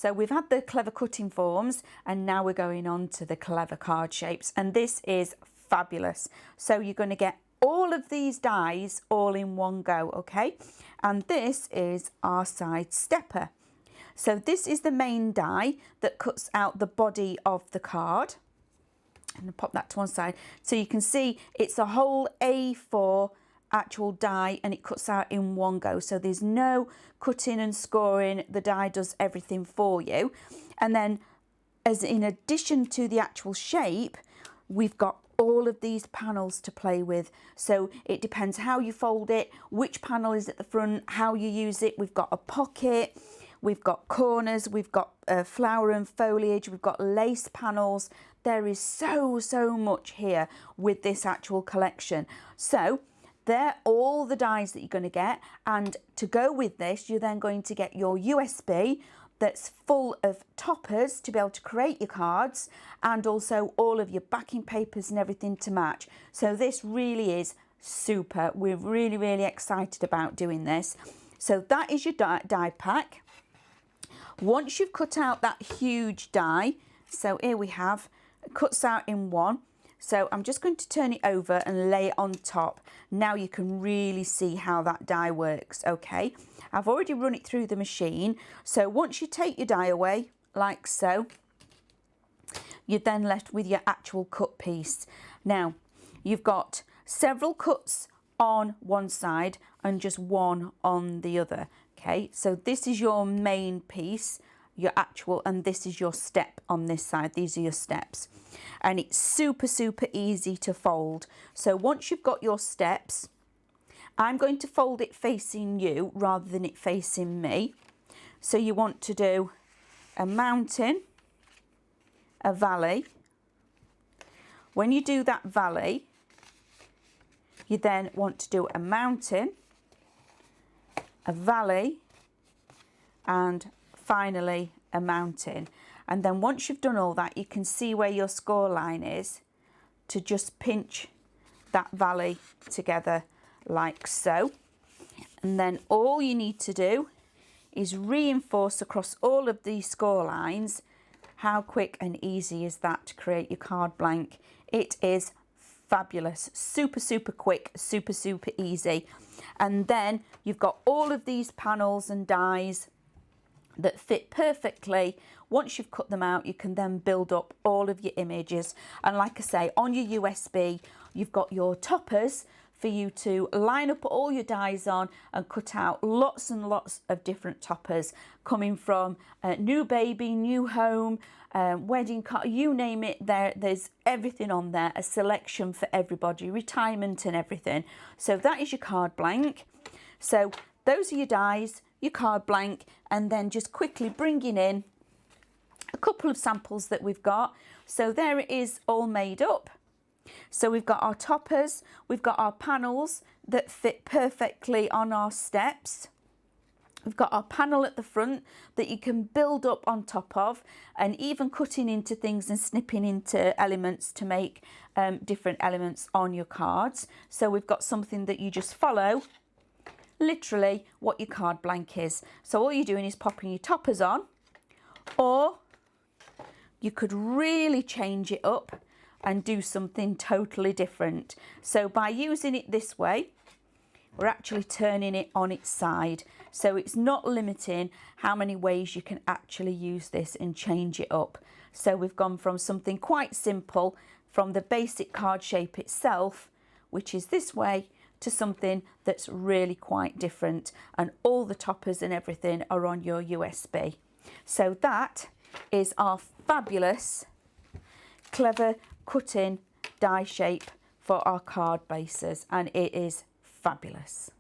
So we've had the clever cutting forms and now we're going on to the clever card shapes, and this is fabulous. So you're going to get all of these dies all in one go, okay? And this is our side stepper. So this is the main die that cuts out the body of the card. And I'll pop that to one side. So you can see it's a whole A4 actual die and it cuts out in one go. So there's no cutting and scoring. The die does everything for you. And then as in addition to the actual shape, we've got all of these panels to play with. So it depends how you fold it, which panel is at the front, how you use it. We've got a pocket, we've got corners, we've got flower and foliage, we've got lace panels. There is so much here with this actual collection. So they're all the dies that you're going to get, and to go with this you're then going to get your USB that's full of toppers to be able to create your cards, and also all of your backing papers and everything to match. So this really is super. We're really excited about doing this. So that is your die pack. Once you've cut out that huge die, so here we have, it cuts out in one. So I'm just going to turn it over and lay it on top. Now you can really see how that die works, okay? I've already run it through the machine. So once you take your die away, like so, you're then left with your actual cut piece. Now, you've got several cuts on one side and just one on the other, okay? So this is your main piece, your actual, and this is your step on this side. These are your steps, and it's super easy to fold. So once you've got your steps, I'm going to fold it facing you rather than it facing me. So you want to do a mountain, a valley. When you do that valley, you then want to do a mountain, a valley, and finally a mountain. And then once you've done all that, you can see where your score line is, to just pinch that valley together like so. And then all you need to do is reinforce across all of these score lines. How quick and easy is that to create your card blank? It is fabulous, super quick, super easy. And then you've got all of these panels and dies that fit perfectly. Once you've cut them out, you can then build up all of your images. And like I say, on your USB, you've got your toppers for you to line up all your dies on and cut out lots and lots of different toppers, coming from new baby, new home, wedding card, you name it. There's everything on there, a selection for everybody, retirement and everything. So that is your card blank. So those are your dies, your card blank, and then just quickly bringing in a couple of samples that we've got. So there it is, all made up. So we've got our toppers, we've got our panels that fit perfectly on our steps. We've got our panel at the front that you can build up on top of, and even cutting into things and snipping into elements to make different elements on your cards. So we've got something that you just follow literally what your card blank is. So all you're doing is popping your toppers on, or you could really change it up and do something totally different. So by using it this way, we're actually turning it on its side. So it's not limiting how many ways you can actually use this and change it up. So we've gone from something quite simple, from the basic card shape itself, which is this way, to something that's really quite different, and all the toppers and everything are on your USB. So that is our fabulous clever cutting die shape for our card bases, and it is fabulous.